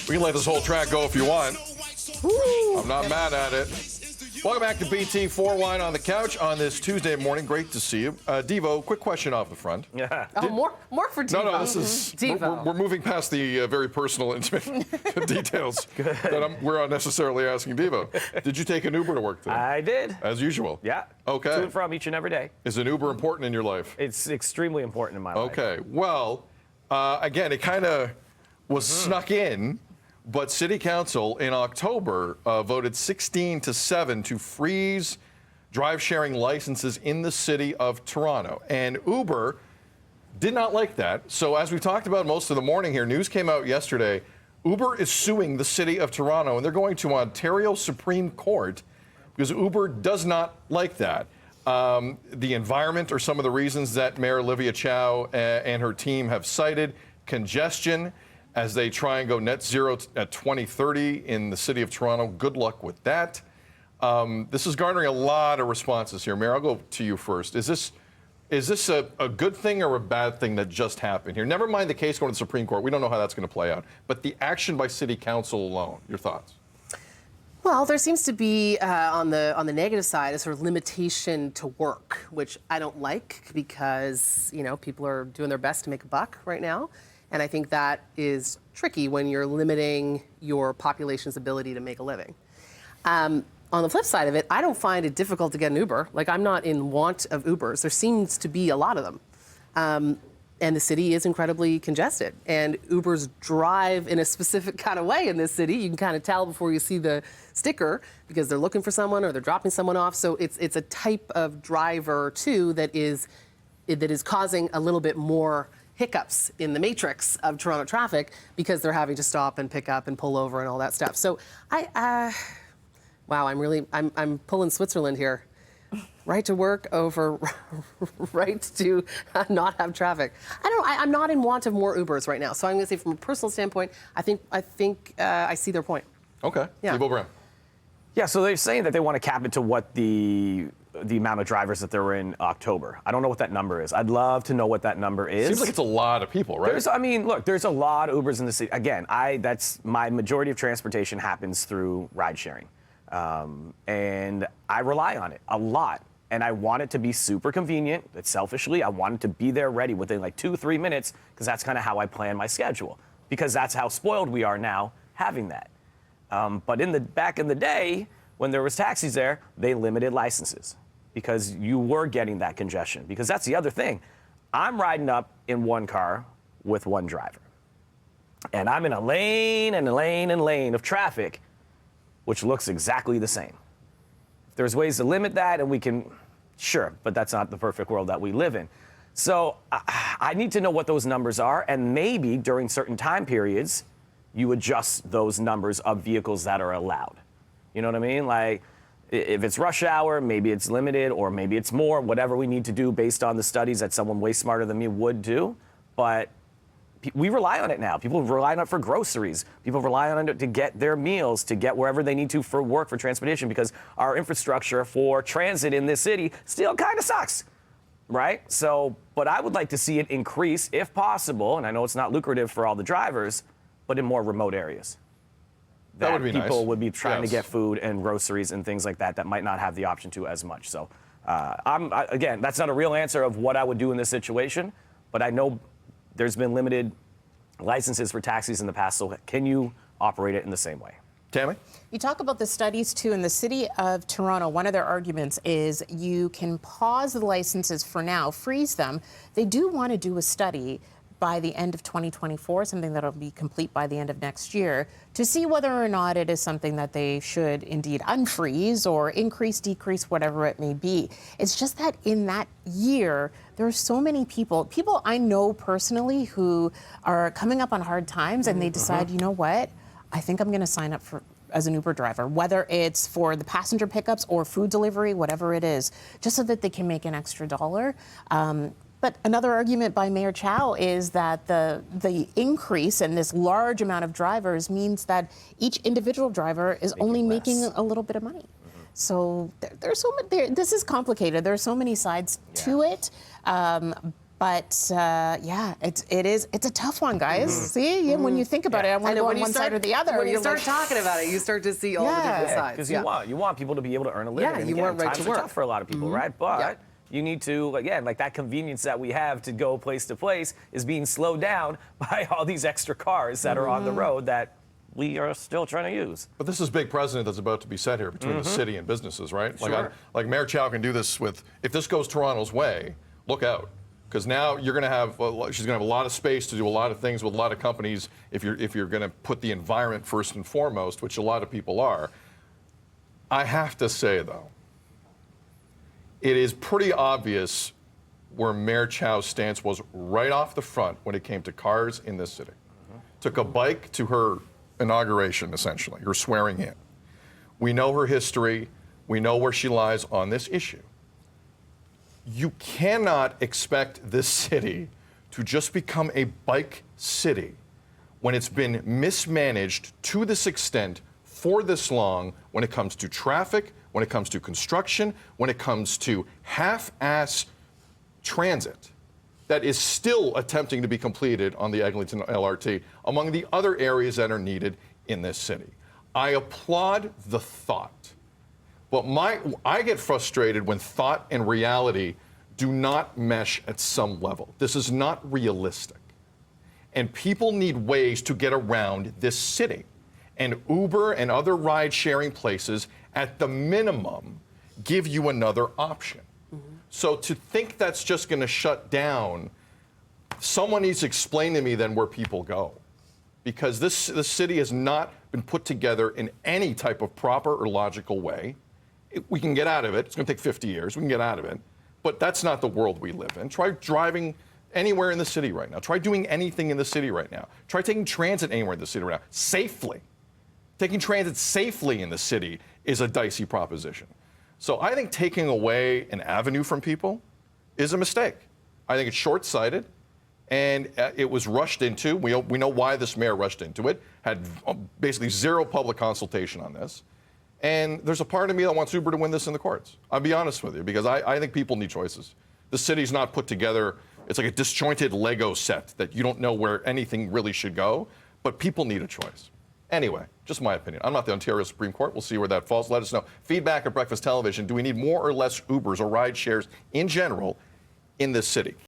We can let this whole track go if you want. I'm not mad at it. Welcome back to BT 4 Wine on the Couch on this Tuesday morning. Great to see you. Devo, quick question off the front. Yeah. More for Devo. No, this is Devo. we're moving past the very personal, intimate details that we're unnecessarily asking Devo. Did you take an Uber to work today? I did. As usual. Yeah. Okay. To and from each and every day. Is an Uber important in your life? It's extremely important in my life. Okay. Well, again, it kind of was snuck in. But City Council in October voted 16-7 to freeze drive-sharing licenses in the city of Toronto. And Uber did not like that. So as we talked about most of the morning here, news came out yesterday. Uber is suing the city of Toronto, and they're going to Ontario Supreme Court because Uber does not like that. The environment are some of the reasons that Mayor Olivia Chow and her team have cited. Congestion, as they try and go net zero at 2030 in the city of Toronto. Good luck with that. This is garnering a lot of responses here. Mayor, I'll go to you first. Is this a good thing or a bad thing that just happened here? Never mind the case going to the Supreme Court. We don't know how that's going to play out. But the action by City Council alone, your thoughts? Well, there seems to be on the negative side a sort of limitation to work, which I don't like because people are doing their best to make a buck right now. And I think that is tricky when you're limiting your population's ability to make a living. On the flip side of it, I don't find it difficult to get an Uber. Like, I'm not in want of Ubers. There seems to be a lot of them. And the city is incredibly congested. And Ubers drive in a specific kind of way in this city. You can kind of tell before you see the sticker because they're looking for someone or they're dropping someone off. So it's a type of driver, too, that is causing a little bit more hiccups in the matrix of Toronto traffic because they're having to stop and pick up and pull over and all that stuff. So I'm pulling Switzerland here. Right to work over right to not have traffic. I'm not in want of more Ubers right now. So I'm going to say from a personal standpoint, I think I see their point. Okay. Yeah. Steve O'Brien. Yeah, so they're saying that they want to cap it to what the amount of drivers that there were in October. I don't know what that number is. I'd love to know what that number is. Seems like it's a lot of people, right? There's a lot of Ubers in the city. Again, that's my majority of transportation happens through ride sharing. And I rely on it a lot. And I want it to be super convenient. That selfishly, I want it to be there ready within like 2-3 minutes because that's kind of how I plan my schedule. Because that's how spoiled we are now having that. But back in the day, when there was taxis there, they limited licenses because you were getting that congestion. Because that's the other thing. I'm riding up in one car with one driver. And I'm in a lane and a lane and lane of traffic, which looks exactly the same. If there's ways to limit that and we can, sure, but that's not the perfect world that we live in. So I need to know what those numbers are, and maybe during certain time periods, you adjust those numbers of vehicles that are allowed. You know what I mean? Like, if it's rush hour, maybe it's limited, or maybe it's more, whatever we need to do based on the studies that someone way smarter than me would do. But we rely on it now. People rely on it for groceries. People rely on it to get their meals, to get wherever they need to for work, for transportation, because our infrastructure for transit in this city still kind of sucks, right? So, but I would like to see it increase if possible, and I know it's not lucrative for all the drivers, but in more remote areas. That would be nice. People would be trying to Yes. get food and groceries and things like that might not have the option to as much. So, again, that's not a real answer of what I would do in this situation, but I know there's been limited licenses for taxis in the past, so can you operate it in the same way? Tammy? You talk about the studies, too. In the city of Toronto, one of their arguments is you can pause the licenses for now, freeze them. They do want to do a study by the end of 2024, something that'll be complete by the end of next year, to see whether or not it is something that they should indeed unfreeze or increase, decrease, whatever it may be. It's just that in that year, there are so many people I know personally who are coming up on hard times and they decide, you know what, I think I'm going to sign up as an Uber driver, whether it's for the passenger pickups or food delivery, whatever it is, just so that they can make an extra dollar. But another argument by Mayor Chow is that the increase in this large amount of drivers means that each individual driver is only making a little bit of money. So there's so much. This is complicated. There are so many sides to it. But yeah, it's a tough one, guys. See, when you think about it, I want to go on one side or the other. When you You're start like, talking about it, you start to see all the different sides. Because you want people to be able to earn a living. Yeah, and you again, want right times to are work. tough for a lot of people, right? But Yeah. you need to, again, like that convenience that we have to go place to place is being slowed down by all these extra cars that are on the road that we are still trying to use. But this is big precedent that's about to be set here between the city and businesses, right? Sure. Like Mayor Chow can do this with, if this goes Toronto's way, look out. Because now you're going to have, she's going to have a lot of space to do a lot of things with a lot of companies if you're going to put the environment first and foremost, which a lot of people are. I have to say, though, it is pretty obvious where Mayor Chow's stance was right off the front when it came to cars in this city. Took a bike to her inauguration, essentially, her swearing in. We know her history. We know where she lies on this issue. You cannot expect this city to just become a bike city when it's been mismanaged to this extent for this long when it comes to traffic, when it comes to construction, when it comes to half-ass transit that is still attempting to be completed on the Eglinton LRT, among the other areas that are needed in this city. I applaud the thought. But I get frustrated when thought and reality do not mesh at some level. This is not realistic. And people need ways to get around this city. And Uber and other ride-sharing places, at the minimum, give you another option. So to think that's just going to shut down, someone needs to explain to me then where people go. Because this city has not been put together in any type of proper or logical way. We can get out of it. It's going to take 50 years. We can get out of it. But that's not the world we live in. Try driving anywhere in the city right now. Try doing anything in the city right now. Try taking transit anywhere in the city right now, safely. Taking transit safely in the city is a dicey proposition. So I think taking away an avenue from people is a mistake. I think it's short-sighted, and it was rushed into. We know why this mayor rushed into it, had basically zero public consultation on this. And there's a part of me that wants Uber to win this in the courts. I'll be honest with you, because I think people need choices. The city's not put together. It's like a disjointed Lego set that you don't know where anything really should go, but people need a choice. Anyway, just my opinion. I'm not the Ontario Supreme Court. We'll see where that falls. Let us know. Feedback at Breakfast Television. Do we need more or less Ubers or ride shares in general in this city?